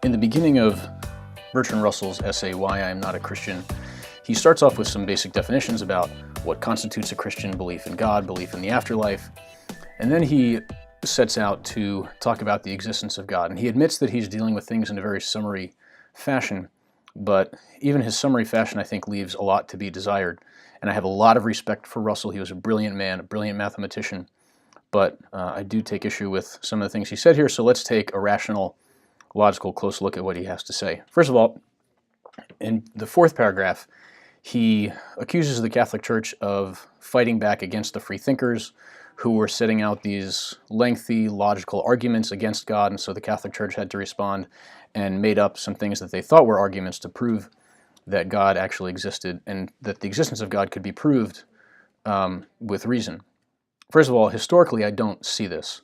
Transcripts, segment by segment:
In the beginning of Bertrand Russell's essay, Why I Am Not a Christian, he starts off with some basic definitions about what constitutes a Christian: belief in God, belief in the afterlife, and then he sets out to talk about the existence of God. And he admits that he's dealing with things in a very summary fashion, but even his summary fashion, I think, leaves a lot to be desired. And I have a lot of respect for Russell. He was a brilliant man, a brilliant mathematician, but I do take issue with some of the things he said here, so let's take a rational, logical, close look at what he has to say. First of all, in the fourth paragraph, he accuses the Catholic Church of fighting back against the free thinkers who were setting out these lengthy, logical arguments against God, and so the Catholic Church had to respond and made up some things that they thought were arguments to prove that God actually existed and that the existence of God could be proved with reason. First of all, historically, I don't see this.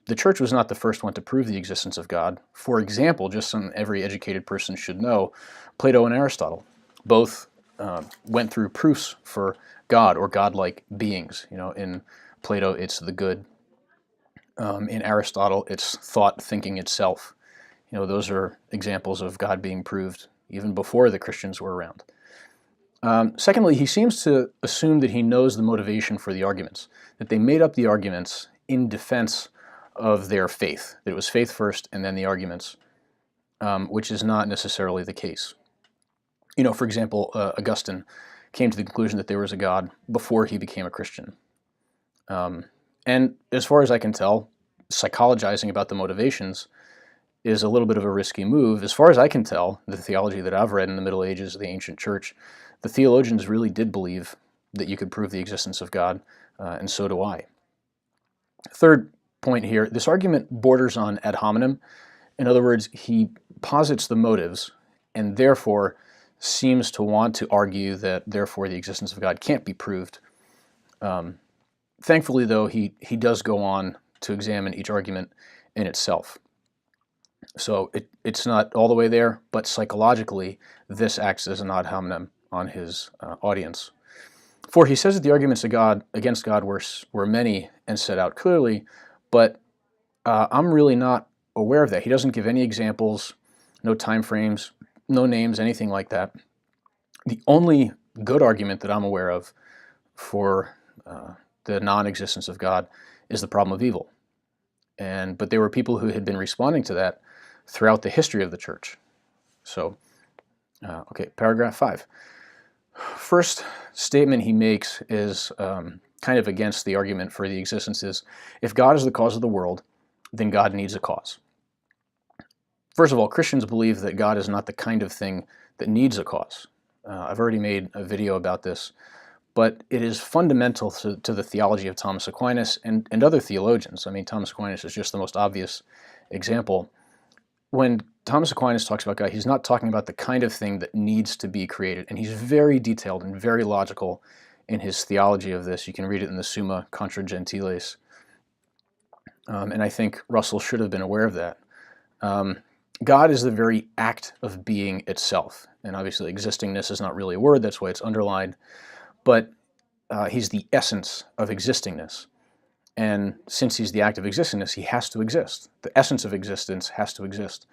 The Church was not the first one to prove the existence of God. For example, just something every educated person should know, Plato and Aristotle both went through proofs for God or godlike beings. You know, in Plato, it's the good. In Aristotle, it's thought thinking itself. You know, those are examples of God being proved even before the Christians were around. Secondly, he seems to assume that he knows the motivation for the arguments, that they made up the arguments in defense of their faith, that it was faith first and then the arguments, which is not necessarily the case. You know, for example, Augustine came to the conclusion that there was a God before he became a Christian. And as far as I can tell, psychologizing about the motivations is a little bit of a risky move. As far as I can tell, the theology that I've read in the Middle Ages of the ancient church, the theologians really did believe that you could prove the existence of God, and so do I. Third point here, this argument borders on ad hominem. In other words, he posits the motives and therefore seems to want to argue that therefore the existence of God can't be proved. Thankfully, though, he does go on to examine each argument in itself. So it's not all the way there, but psychologically, this acts as an ad hominem on his audience. For he says that the arguments against God were many and set out clearly, but I'm really not aware of that. He doesn't give any examples, no time frames, no names, anything like that. The only good argument that I'm aware of for the non-existence of God is the problem of evil. But there were people who had been responding to that throughout the history of the church. So, okay, paragraph 5. First statement he makes is kind of against the argument for the existence is, if God is the cause of the world, then God needs a cause. First of all, Christians believe that God is not the kind of thing that needs a cause. I've already made a video about this, but it is fundamental to the theology of Thomas Aquinas and other theologians. I mean, Thomas Aquinas is just the most obvious example. When Thomas Aquinas talks about God, he's not talking about the kind of thing that needs to be created, and he's very detailed and very logical in his theology of this. You can read it in the Summa Contra Gentiles, and I think Russell should have been aware of that. God is the very act of being itself, and obviously existingness is not really a word, that's why it's underlined, but he's the essence of existingness. And since he's the act of existingness, he has to exist. The essence of existence has to exist.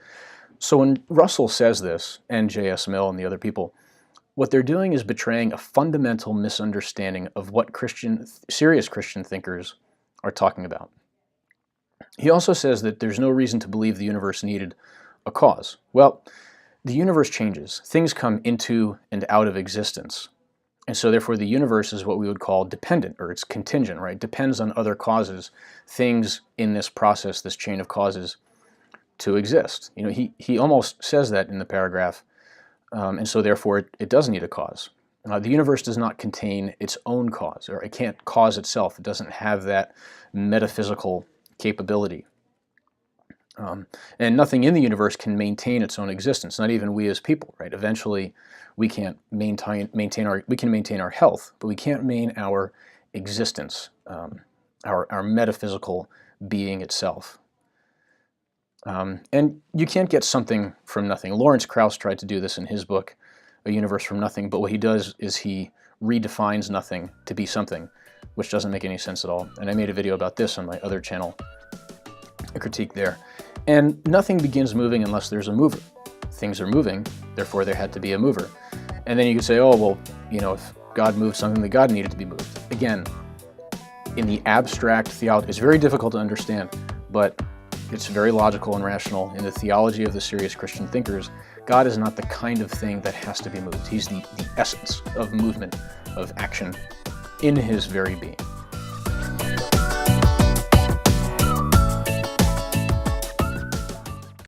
So when Russell says this, and J.S. Mill and the other people, what they're doing is betraying a fundamental misunderstanding of what serious Christian thinkers are talking about. He also says that there's no reason to believe the universe needed a cause. Well, the universe changes. Things come into and out of existence. And so therefore the universe is what we would call dependent, or it's contingent, right? Depends on other causes, things in this process, this chain of causes, to exist. You know, he almost says that in the paragraph, and so therefore it does need a cause. The universe does not contain its own cause, or it can't cause itself. It doesn't have that metaphysical capability. And nothing in the universe can maintain its own existence, not even we as people, right? Eventually, we can't maintain our health, but we can't maintain our existence, our metaphysical being itself. And you can't get something from nothing. Lawrence Krauss tried to do this in his book, A Universe from Nothing, but what he does is he redefines nothing to be something, which doesn't make any sense at all. And I made a video about this on my other channel, a critique there. And nothing begins moving unless there's a mover. Things are moving, therefore there had to be a mover. And then you could say, oh, well, if God moved something, then God needed to be moved. Again, in the abstract theology, it's very difficult to understand, but it's very logical and rational. In the theology of the serious Christian thinkers, God is not the kind of thing that has to be moved. He's the essence of movement, of action in his very being.